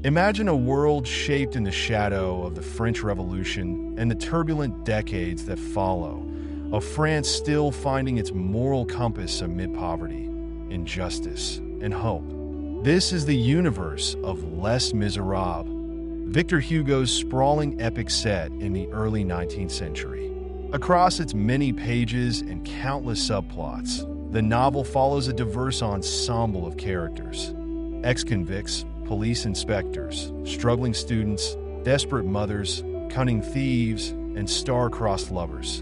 Imagine a world shaped in the shadow of the French Revolution and the turbulent decades that follow, of France still finding its moral compass amid poverty, injustice, and hope. This is the universe of Les Misérables, Victor Hugo's sprawling epic set in the early 19th century. Across its many pages and countless subplots, the novel follows a diverse ensemble of characters: ex-convicts, police inspectors, struggling students, desperate mothers, cunning thieves, and star-crossed lovers,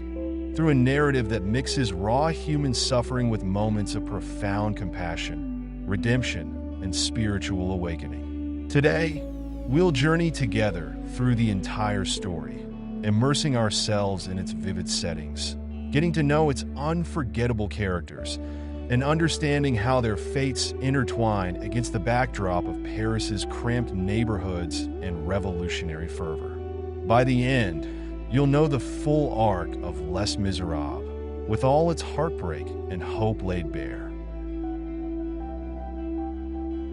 through a narrative that mixes raw human suffering with moments of profound compassion, redemption, and spiritual awakening. Today, we'll journey together through the entire story, immersing ourselves in its vivid settings, getting to know its unforgettable characters, and understanding how their fates intertwine against the backdrop of Paris's cramped neighborhoods and revolutionary fervor. By the end, you'll know the full arc of Les Misérables, with all its heartbreak and hope laid bare.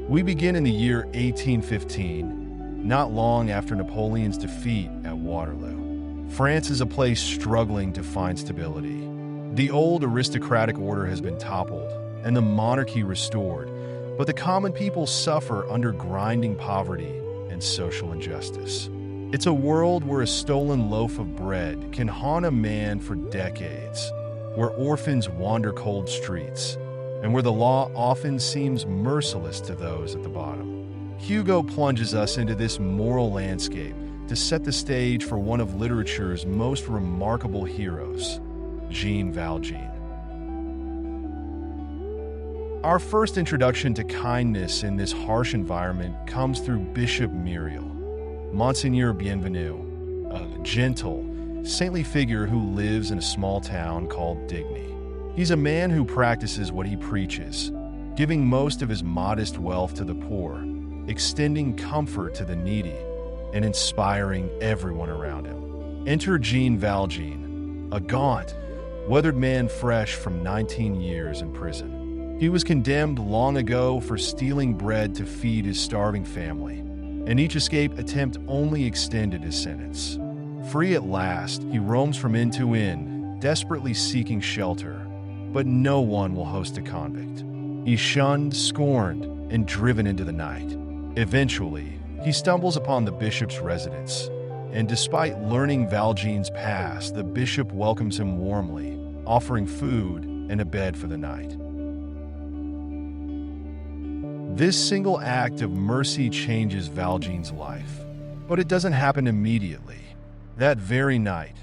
We begin in the year 1815, not long after Napoleon's defeat at Waterloo. France is a place struggling to find stability. The old aristocratic order has been toppled, and the monarchy restored, but the common people suffer under grinding poverty and social injustice. It's a world where a stolen loaf of bread can haunt a man for decades, where orphans wander cold streets, and where the law often seems merciless to those at the bottom. Hugo plunges us into this moral landscape to set the stage for one of literature's most remarkable heroes, Jean Valjean. Our first introduction to kindness in this harsh environment comes through Bishop Muriel, Monseigneur Bienvenu, a gentle, saintly figure who lives in a small town called Digny. He's a man who practices what he preaches, giving most of his modest wealth to the poor, extending comfort to the needy, and inspiring everyone around him. Enter Jean Valjean, a gaunt, weathered man fresh from 19 years in prison. He was condemned long ago for stealing bread to feed his starving family, and each escape attempt only extended his sentence. Free at last, he roams from inn to inn, desperately seeking shelter, but no one will host a convict. He's shunned, scorned, and driven into the night. Eventually, he stumbles upon the bishop's residence, and despite learning Valjean's past, the bishop welcomes him warmly, offering food and a bed for the night. This single act of mercy changes Valjean's life, but it doesn't happen immediately. That very night,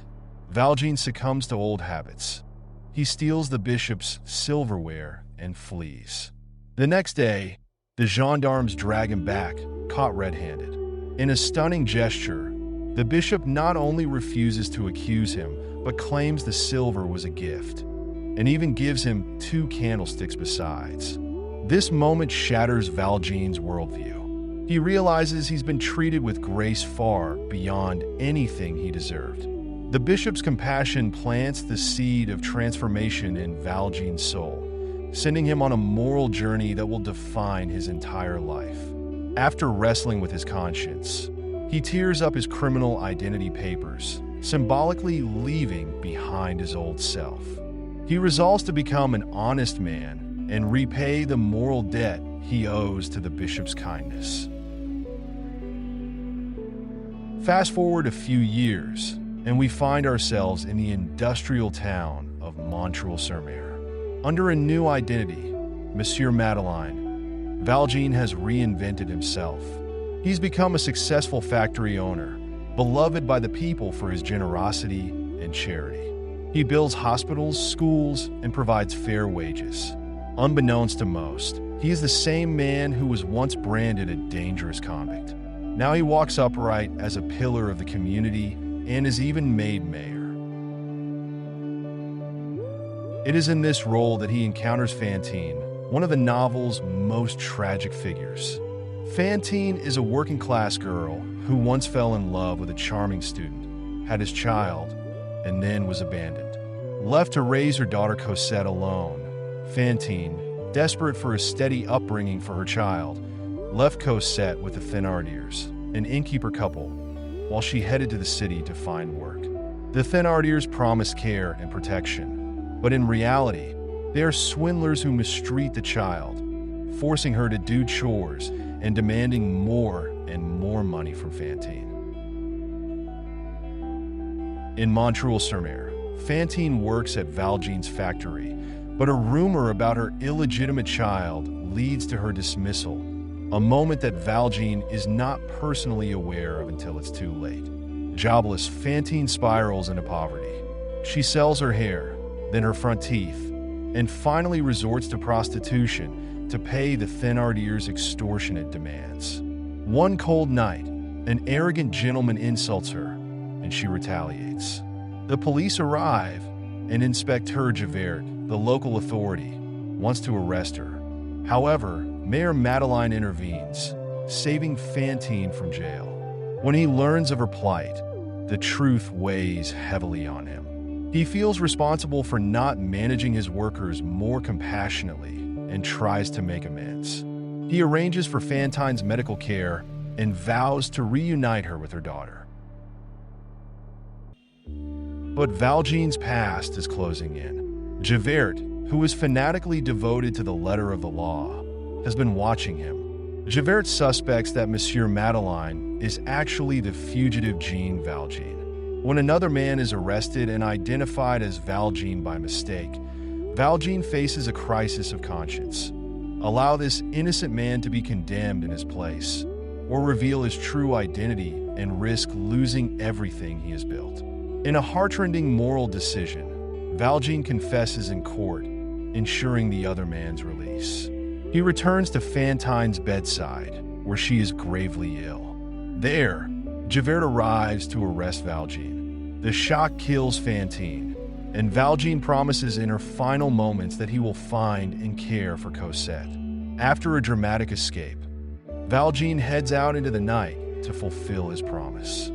Valjean succumbs to old habits. He steals the bishop's silverware and flees. The next day, the gendarmes drag him back, caught red-handed. In a stunning gesture, the bishop not only refuses to accuse him, but claims the silver was a gift, and even gives him 2 candlesticks besides. This moment shatters Valjean's worldview. He realizes he's been treated with grace far beyond anything he deserved. The bishop's compassion plants the seed of transformation in Valjean's soul, sending him on a moral journey that will define his entire life. After wrestling with his conscience, he tears up his criminal identity papers, symbolically leaving behind his old self. He resolves to become an honest man and repay the moral debt he owes to the bishop's kindness. Fast forward a few years, and we find ourselves in the industrial town of Montreuil-sur-Mer. Under a new identity, Monsieur Madeleine, Valjean has reinvented himself. He's become a successful factory owner, beloved by the people for his generosity and charity. He builds hospitals, schools, and provides fair wages. Unbeknownst to most, he is the same man who was once branded a dangerous convict. Now he walks upright as a pillar of the community and is even made mayor. It is in this role that he encounters Fantine, one of the novel's most tragic figures. Fantine is a working-class girl who once fell in love with a charming student, had his child, and then was abandoned. Left to raise her daughter Cosette alone, Fantine, desperate for a steady upbringing for her child, left Cosette with the Thénardiers, an innkeeper couple, while she headed to the city to find work. The Thénardiers promise care and protection, but in reality, they are swindlers who mistreat the child, forcing her to do chores and demanding more and more money from Fantine. In Montreuil-sur-Mer, Fantine works at Valjean's factory, but a rumor about her illegitimate child leads to her dismissal, a moment that Valjean is not personally aware of until it's too late. Jobless, Fantine spirals into poverty. She sells her hair, then her front teeth, and finally resorts to prostitution to pay the Thénardiers' extortionate demands. One cold night, an arrogant gentleman insults her, and she retaliates. The police arrive, and Inspector Javert, the local authority, wants to arrest her. However, Mayor Madeleine intervenes, saving Fantine from jail. When he learns of her plight, the truth weighs heavily on him. He feels responsible for not managing his workers more compassionately and tries to make amends. He arranges for Fantine's medical care and vows to reunite her with her daughter. But Valjean's past is closing in. Javert, who is fanatically devoted to the letter of the law, has been watching him. Javert suspects that Monsieur Madeleine is actually the fugitive Jean Valjean. When another man is arrested and identified as Valjean by mistake, Valjean faces a crisis of conscience. Allow this innocent man to be condemned in his place, or reveal his true identity and risk losing everything he has built. In a heartrending moral decision, Valjean confesses in court, ensuring the other man's release. He returns to Fantine's bedside, where she is gravely ill. There, Javert arrives to arrest Valjean. The shock kills Fantine, and Valjean promises in her final moments that he will find and care for Cosette. After a dramatic escape, Valjean heads out into the night to fulfill his promise.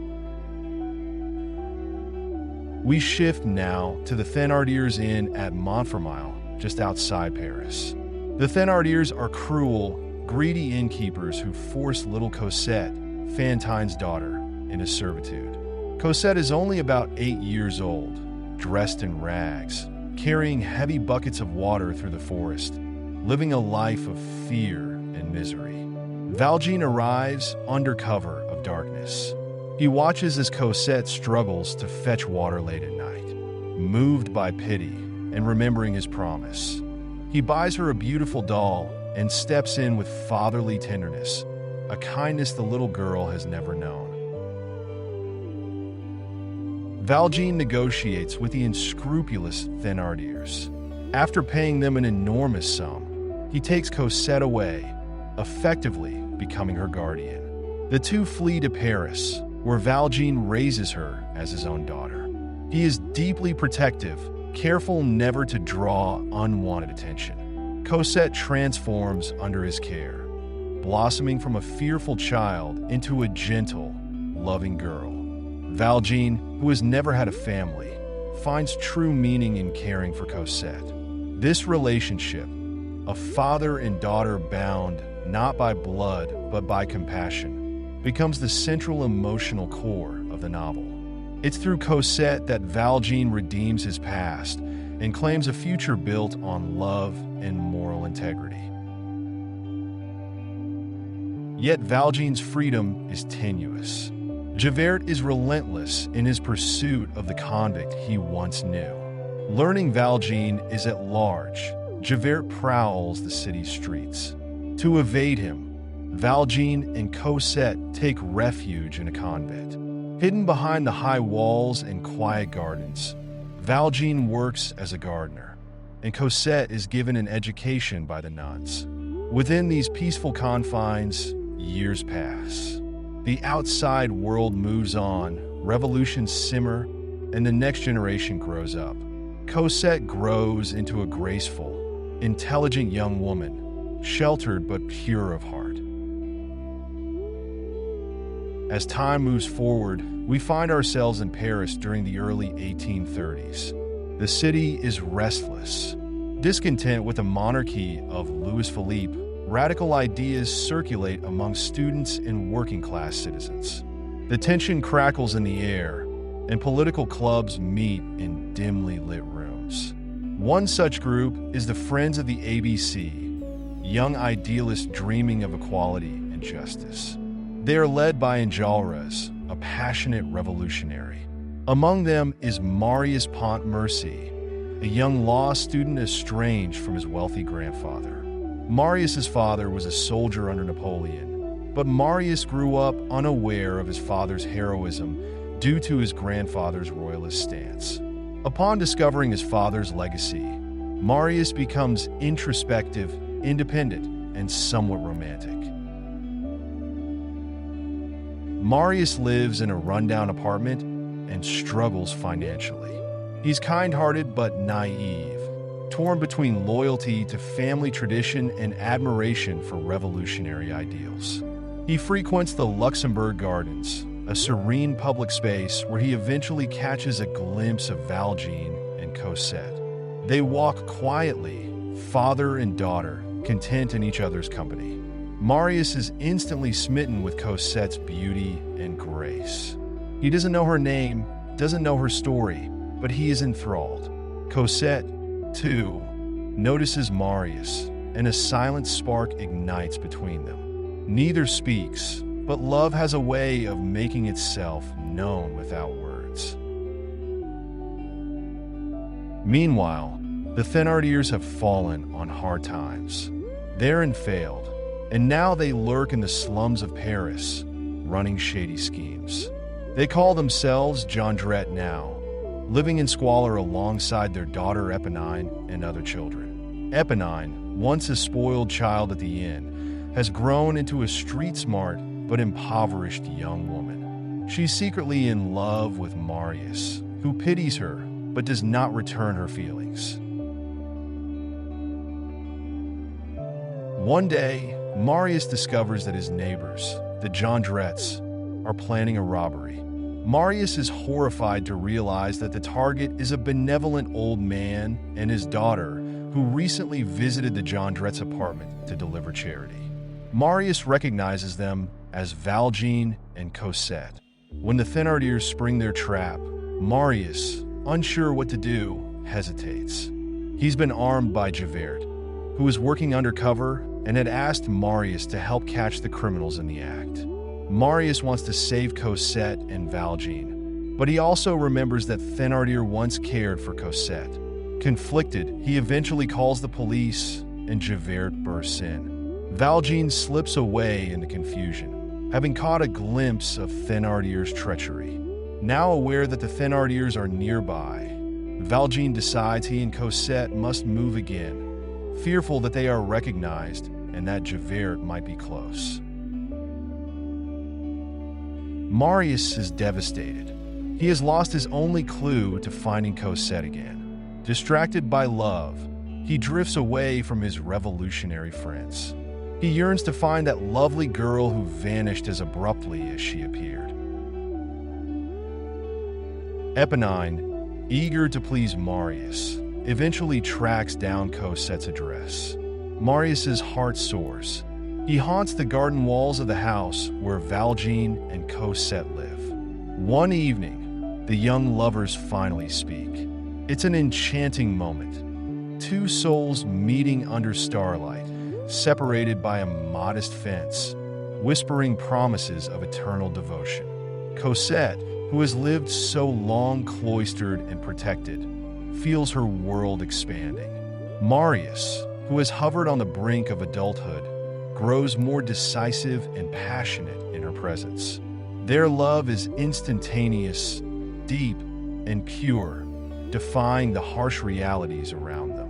We shift now to the Thénardiers Inn at Montfermeil, just outside Paris. The Thénardiers are cruel, greedy innkeepers who force little Cosette, Fantine's daughter, into servitude. Cosette is only about 8 years old, dressed in rags, carrying heavy buckets of water through the forest, living a life of fear and misery. Valjean arrives under cover of darkness. He watches as Cosette struggles to fetch water late at night. Moved by pity and remembering his promise, he buys her a beautiful doll and steps in with fatherly tenderness, a kindness the little girl has never known. Valjean negotiates with the unscrupulous Thénardiers. After paying them an enormous sum, he takes Cosette away, effectively becoming her guardian. The two flee to Paris, where Valjean raises her as his own daughter. He is deeply protective, careful never to draw unwanted attention. Cosette transforms under his care, blossoming from a fearful child into a gentle, loving girl. Valjean, who has never had a family, finds true meaning in caring for Cosette. This relationship, a father and daughter bound not by blood but by compassion, becomes the central emotional core of the novel. It's through Cosette that Valjean redeems his past and claims a future built on love and moral integrity. Yet Valjean's freedom is tenuous. Javert is relentless in his pursuit of the convict he once knew. Learning Valjean is at large, Javert prowls the city's streets. To evade him, Valjean and Cosette take refuge in a convent. Hidden behind the high walls and quiet gardens, Valjean works as a gardener, and Cosette is given an education by the nuns. Within these peaceful confines, years pass. The outside world moves on, revolutions simmer, and the next generation grows up. Cosette grows into a graceful, intelligent young woman, sheltered but pure of heart. As time moves forward, we find ourselves in Paris during the early 1830s. The city is restless, discontent with the monarchy of Louis Philippe, radical ideas circulate among students and working-class citizens. The tension crackles in the air, and political clubs meet in dimly lit rooms. One such group is the Friends of the ABC, young idealists dreaming of equality and justice. They are led by Enjolras, a passionate revolutionary. Among them is Marius Pontmercy, a young law student estranged from his wealthy grandfather. Marius's father was a soldier under Napoleon, but Marius grew up unaware of his father's heroism due to his grandfather's royalist stance. Upon discovering his father's legacy, Marius becomes introspective, independent, and somewhat romantic. Marius lives in a rundown apartment and struggles financially. He's kind-hearted but naive, torn between loyalty to family tradition and admiration for revolutionary ideals. He frequents the Luxembourg Gardens, a serene public space where he eventually catches a glimpse of Valjean and Cosette. They walk quietly, father and daughter, content in each other's company. Marius is instantly smitten with Cosette's beauty and grace. He doesn't know her name, doesn't know her story, but he is enthralled. Cosette, too, notices Marius, and a silent spark ignites between them. Neither speaks, but love has a way of making itself known without words. Meanwhile, the Thénardiers have fallen on hard times. Therein failed, and now they lurk in the slums of Paris, running shady schemes. They call themselves Jondrette now, living in squalor alongside their daughter Eponine and other children. Eponine, once a spoiled child at the inn, has grown into a street-smart but impoverished young woman. She's secretly in love with Marius, who pities her but does not return her feelings. One day, Marius discovers that his neighbors, the Jondrettes, are planning a robbery. Marius is horrified to realize that the target is a benevolent old man and his daughter who recently visited the Jondrettes' apartment to deliver charity. Marius recognizes them as Valjean and Cosette. When the Thénardiers spring their trap, Marius, unsure what to do, hesitates. He's been armed by Javert, who was working undercover and had asked Marius to help catch the criminals in the act. Marius wants to save Cosette and Valjean, but he also remembers that Thénardier once cared for Cosette. Conflicted, he eventually calls the police, and Javert bursts in. Valjean slips away in the confusion, having caught a glimpse of Thénardier's treachery. Now aware that the Thénardiers are nearby, Valjean decides he and Cosette must move again, fearful that they are recognized and that Javert might be close. Marius is devastated. He has lost his only clue to finding Cosette again. Distracted by love, he drifts away from his revolutionary friends. He yearns to find that lovely girl who vanished as abruptly as she appeared. Eponine, eager to please Marius, eventually tracks down Cosette's address. Marius's heart soars. He haunts the garden walls of the house where Valjean and Cosette live. One evening, the young lovers finally speak. It's an enchanting moment. Two souls meeting under starlight, separated by a modest fence, whispering promises of eternal devotion. Cosette, who has lived so long cloistered and protected, feels her world expanding. Marius, who has hovered on the brink of adulthood, grows more decisive and passionate in her presence. Their love is instantaneous, deep, and pure, defying the harsh realities around them.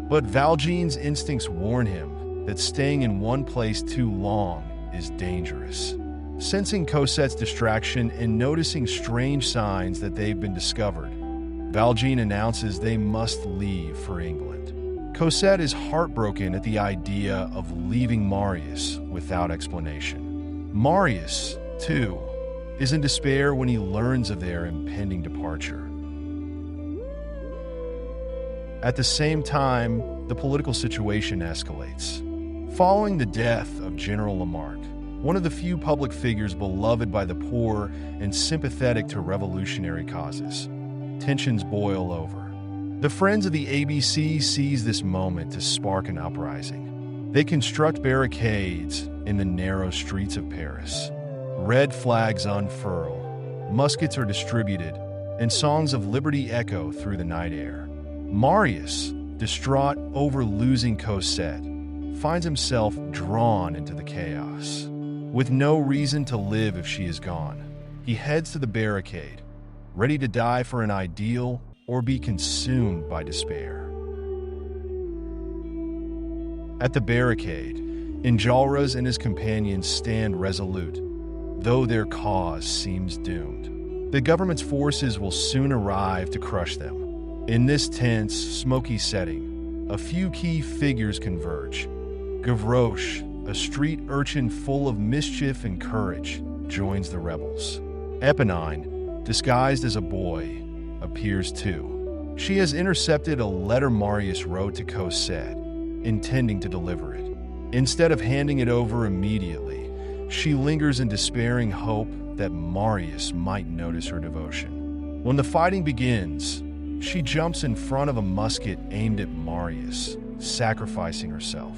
But Valjean's instincts warn him that staying in one place too long is dangerous. Sensing Cosette's distraction and noticing strange signs that they've been discovered, Valjean announces they must leave for England. Cosette is heartbroken at the idea of leaving Marius without explanation. Marius, too, is in despair when he learns of their impending departure. At the same time, the political situation escalates. Following the death of General Lamarck, one of the few public figures beloved by the poor and sympathetic to revolutionary causes, tensions boil over. The Friends of the ABC seize this moment to spark an uprising. They construct barricades in the narrow streets of Paris. Red flags unfurl, muskets are distributed, and songs of liberty echo through the night air. Marius, distraught over losing Cosette, finds himself drawn into the chaos. With no reason to live if she is gone, he heads to the barricade, ready to die for an ideal or be consumed by despair. At the barricade, Enjolras and his companions stand resolute, though their cause seems doomed. The government's forces will soon arrive to crush them. In this tense, smoky setting, a few key figures converge. Gavroche, a street urchin full of mischief and courage, joins the rebels. Eponine, disguised as a boy, appears too. She has intercepted a letter Marius wrote to Cosette, intending to deliver it. Instead of handing it over immediately, she lingers in despairing hope that Marius might notice her devotion. When the fighting begins, she jumps in front of a musket aimed at Marius, sacrificing herself.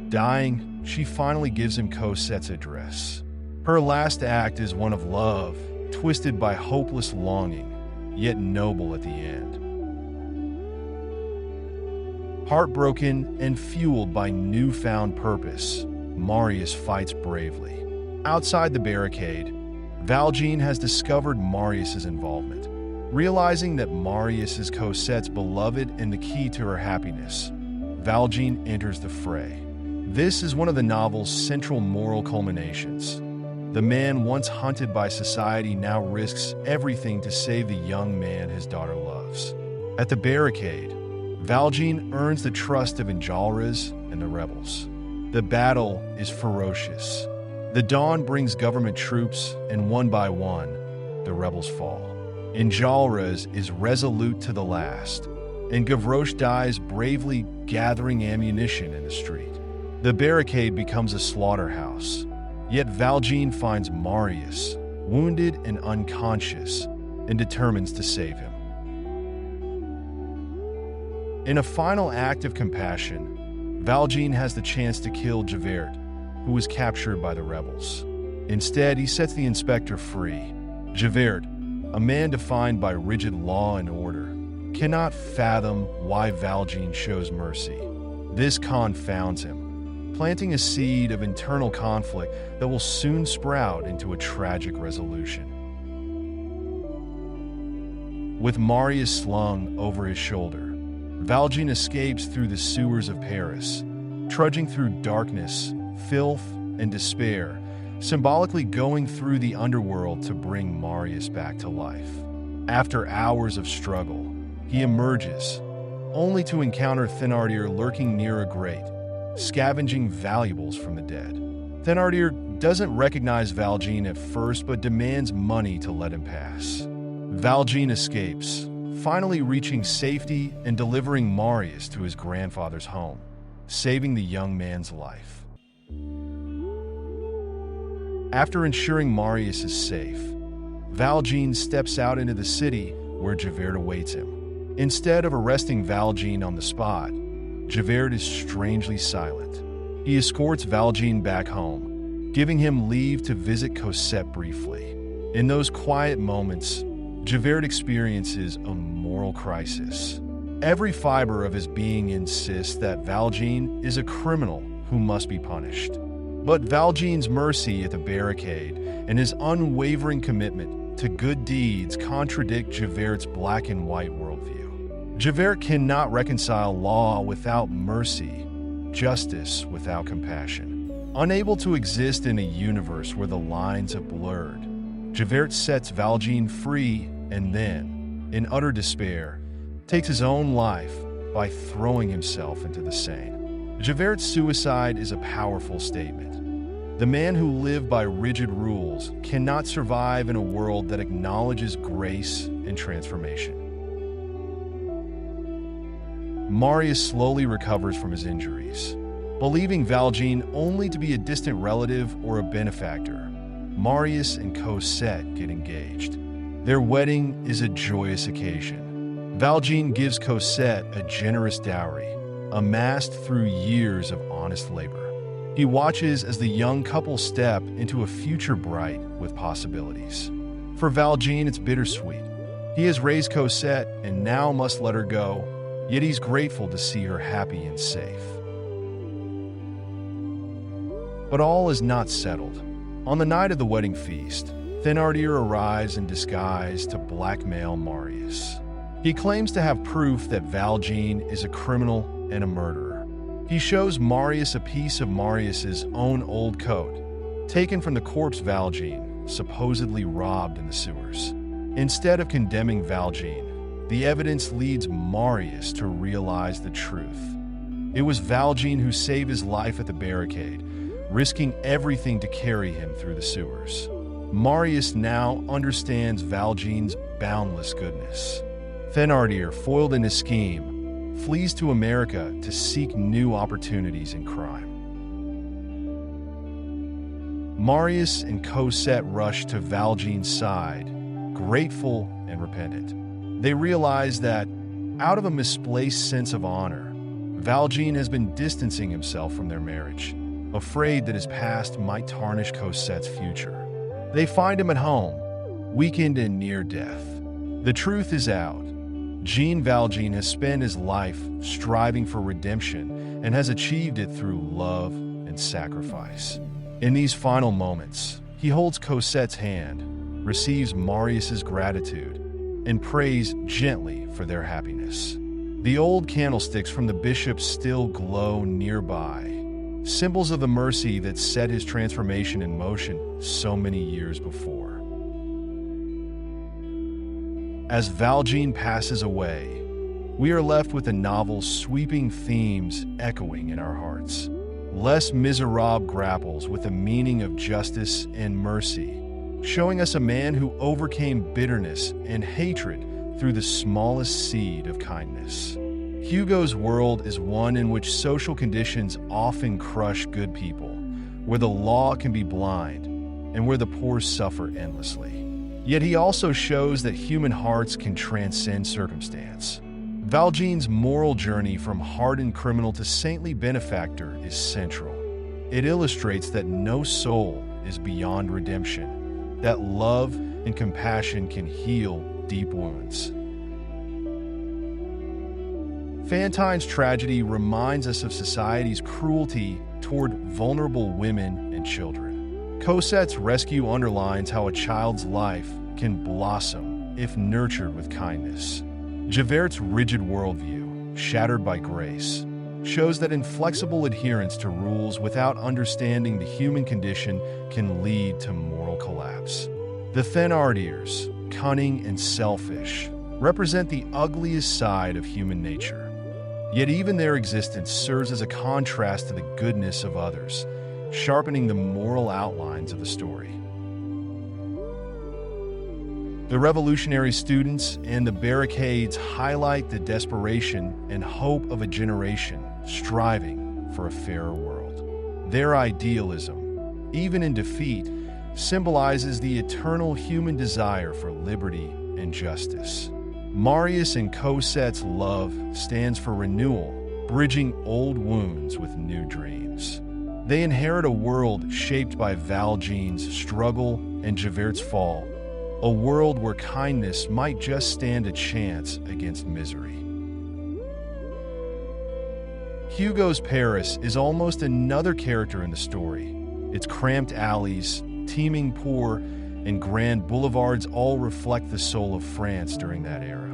Dying, she finally gives him Cosette's address. Her last act is one of love, twisted by hopeless longing, yet noble at the end. Heartbroken and fueled by newfound purpose, Marius fights bravely. Outside the barricade, Valjean has discovered Marius's involvement. Realizing that Marius is Cosette's beloved and the key to her happiness, Valjean enters the fray. This is one of the novel's central moral culminations. The man once hunted by society now risks everything to save the young man his daughter loves. At the barricade, Valjean earns the trust of Enjolras and the rebels. The battle is ferocious. The dawn brings government troops, and one by one, the rebels fall. Enjolras is resolute to the last, and Gavroche dies bravely gathering ammunition in the street. The barricade becomes a slaughterhouse, yet Valjean finds Marius, wounded and unconscious, and determines to save him. In a final act of compassion, Valjean has the chance to kill Javert, who was captured by the rebels. Instead, he sets the inspector free. Javert, a man defined by rigid law and order, cannot fathom why Valjean shows mercy. This confounds him, planting a seed of internal conflict that will soon sprout into a tragic resolution. With Marius slung over his shoulder, Valjean escapes through the sewers of Paris, trudging through darkness, filth, and despair, symbolically going through the underworld to bring Marius back to life. After hours of struggle, he emerges, only to encounter Thénardier lurking near a grate, scavenging valuables from the dead. Thénardier doesn't recognize Valjean at first, but demands money to let him pass. Valjean escapes, finally reaching safety and delivering Marius to his grandfather's home, saving the young man's life. After ensuring Marius is safe, Valjean steps out into the city where Javert awaits him. Instead of arresting Valjean on the spot, Javert is strangely silent. He escorts Valjean back home, giving him leave to visit Cosette briefly. In those quiet moments, Javert experiences a moral crisis. Every fiber of his being insists that Valjean is a criminal who must be punished. But Valjean's mercy at the barricade and his unwavering commitment to good deeds contradict Javert's black and white worldview. Javert cannot reconcile law without mercy, justice without compassion. Unable to exist in a universe where the lines have blurred, Javert sets Valjean free and then, in utter despair, takes his own life by throwing himself into the Seine. Javert's suicide is a powerful statement. The man who lived by rigid rules cannot survive in a world that acknowledges grace and transformation. Marius slowly recovers from his injuries. Believing Valjean only to be a distant relative or a benefactor, Marius and Cosette get engaged. Their wedding is a joyous occasion. Valjean gives Cosette a generous dowry, amassed through years of honest labor. He watches as the young couple step into a future bright with possibilities. For Valjean, it's bittersweet. He has raised Cosette and now must let her go, yet he's grateful to see her happy and safe. But all is not settled. On the night of the wedding feast, Thénardier arrives in disguise to blackmail Marius. He claims to have proof that Valjean is a criminal and a murderer. He shows Marius a piece of Marius's own old coat, taken from the corpse Valjean supposedly robbed in the sewers. Instead of condemning Valjean, the evidence leads Marius to realize the truth. It was Valjean who saved his life at the barricade, risking everything to carry him through the sewers. Marius now understands Valjean's boundless goodness. Thénardier, foiled in his scheme, flees to America to seek new opportunities in crime. Marius and Cosette rush to Valjean's side, grateful and repentant. They realize that, out of a misplaced sense of honor, Valjean has been distancing himself from their marriage, afraid that his past might tarnish Cosette's future. They find him at home, weakened and near death. The truth is out. Jean Valjean has spent his life striving for redemption and has achieved it through love and sacrifice. In these final moments, he holds Cosette's hand, receives Marius's gratitude, and prays gently for their happiness. The old candlesticks from the bishop still glow nearby, symbols of the mercy that set his transformation in motion so many years before. As Valjean passes away, we are left with the novel's sweeping themes echoing in our hearts. Les Misérables grapples with the meaning of justice and mercy, showing us a man who overcame bitterness and hatred through the smallest seed of kindness. Hugo's world is one in which social conditions often crush good people, where the law can be blind, and where the poor suffer endlessly. Yet he also shows that human hearts can transcend circumstance. Valjean's moral journey from hardened criminal to saintly benefactor is central. It illustrates that no soul is beyond redemption, that love and compassion can heal deep wounds. Fantine's tragedy reminds us of society's cruelty toward vulnerable women and children. Cosette's rescue underlines how a child's life can blossom if nurtured with kindness. Javert's rigid worldview, shattered by grace, shows that inflexible adherence to rules without understanding the human condition can lead to moral collapse. The Thénardiers, cunning and selfish, represent the ugliest side of human nature. Yet even their existence serves as a contrast to the goodness of others, sharpening the moral outlines of the story. The revolutionary students and the barricades highlight the desperation and hope of a generation striving for a fairer world. Their idealism, even in defeat, symbolizes the eternal human desire for liberty and justice. Marius and Cosette's love stands for renewal, bridging old wounds with new dreams. They inherit a world shaped by Valjean's struggle and Javert's fall, a world where kindness might just stand a chance against misery. Hugo's Paris is almost another character in the story. Its cramped alleys, teeming poor, and grand boulevards all reflect the soul of France during that era.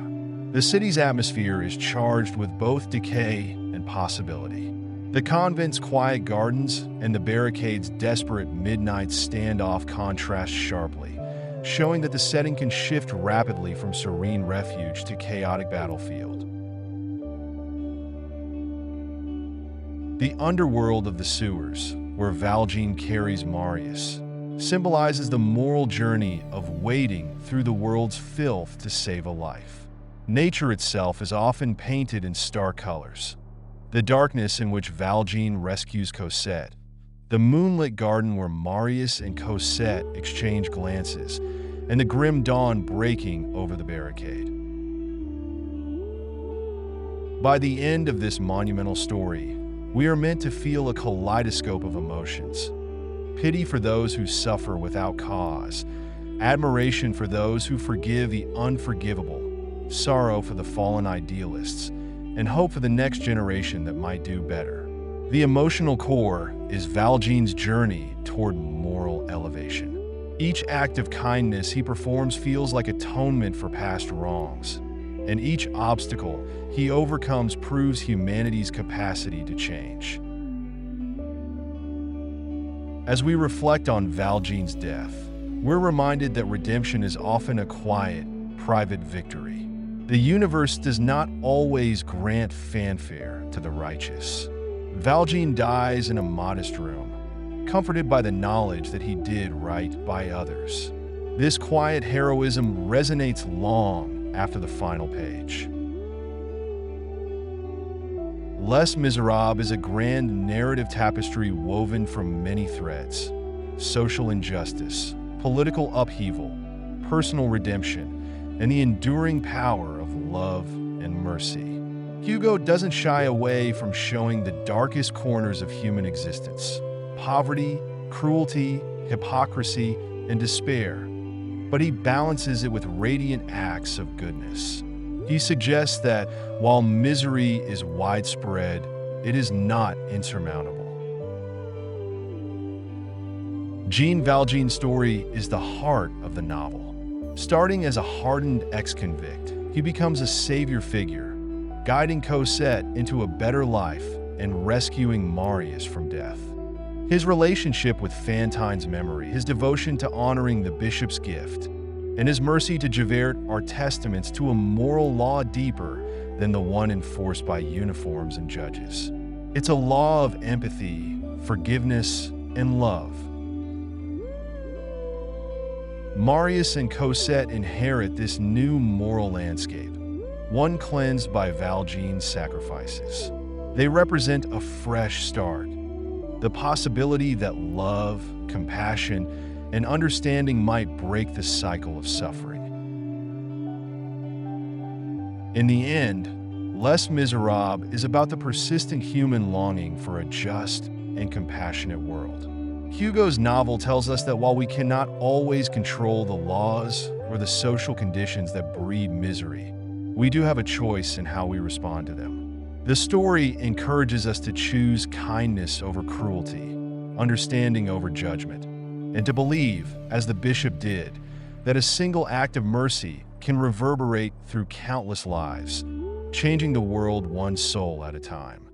The city's atmosphere is charged with both decay and possibility. The convent's quiet gardens and the barricade's desperate midnight standoff contrast sharply, showing that the setting can shift rapidly from serene refuge to chaotic battlefield. The underworld of the sewers, where Valjean carries Marius, symbolizes the moral journey of wading through the world's filth to save a life. Nature itself is often painted in stark colors. The darkness in which Valjean rescues Cosette, the moonlit garden where Marius and Cosette exchange glances, and the grim dawn breaking over the barricade. By the end of this monumental story, we are meant to feel a kaleidoscope of emotions. Pity for those who suffer without cause, admiration for those who forgive the unforgivable, sorrow for the fallen idealists, and hope for the next generation that might do better. The emotional core is Valjean's journey toward moral elevation. Each act of kindness he performs feels like atonement for past wrongs, and each obstacle he overcomes proves humanity's capacity to change. As we reflect on Valjean's death, we're reminded that redemption is often a quiet, private victory. The universe does not always grant fanfare to the righteous. Valjean dies in a modest room, comforted by the knowledge that he did right by others. This quiet heroism resonates long after the final page. Les Misérables is a grand narrative tapestry woven from many threads: social injustice, political upheaval, personal redemption, and the enduring power of love and mercy. Hugo doesn't shy away from showing the darkest corners of human existence: poverty, cruelty, hypocrisy, and despair. But he balances it with radiant acts of goodness. He suggests that while misery is widespread, it is not insurmountable. Jean Valjean's story is the heart of the novel. Starting as a hardened ex-convict, he becomes a savior figure, guiding Cosette into a better life and rescuing Marius from death. His relationship with Fantine's memory, his devotion to honoring the bishop's gift, and his mercy to Javert are testaments to a moral law deeper than the one enforced by uniforms and judges. It's a law of empathy, forgiveness, and love. Marius and Cosette inherit this new moral landscape, one cleansed by Valjean's sacrifices. They represent a fresh start, the possibility that love, compassion, and understanding might break the cycle of suffering. In the end, Les Misérables is about the persistent human longing for a just and compassionate world. Hugo's novel tells us that while we cannot always control the laws or the social conditions that breed misery, we do have a choice in how we respond to them. The story encourages us to choose kindness over cruelty, understanding over judgment, and to believe, as the bishop did, that a single act of mercy can reverberate through countless lives, changing the world one soul at a time.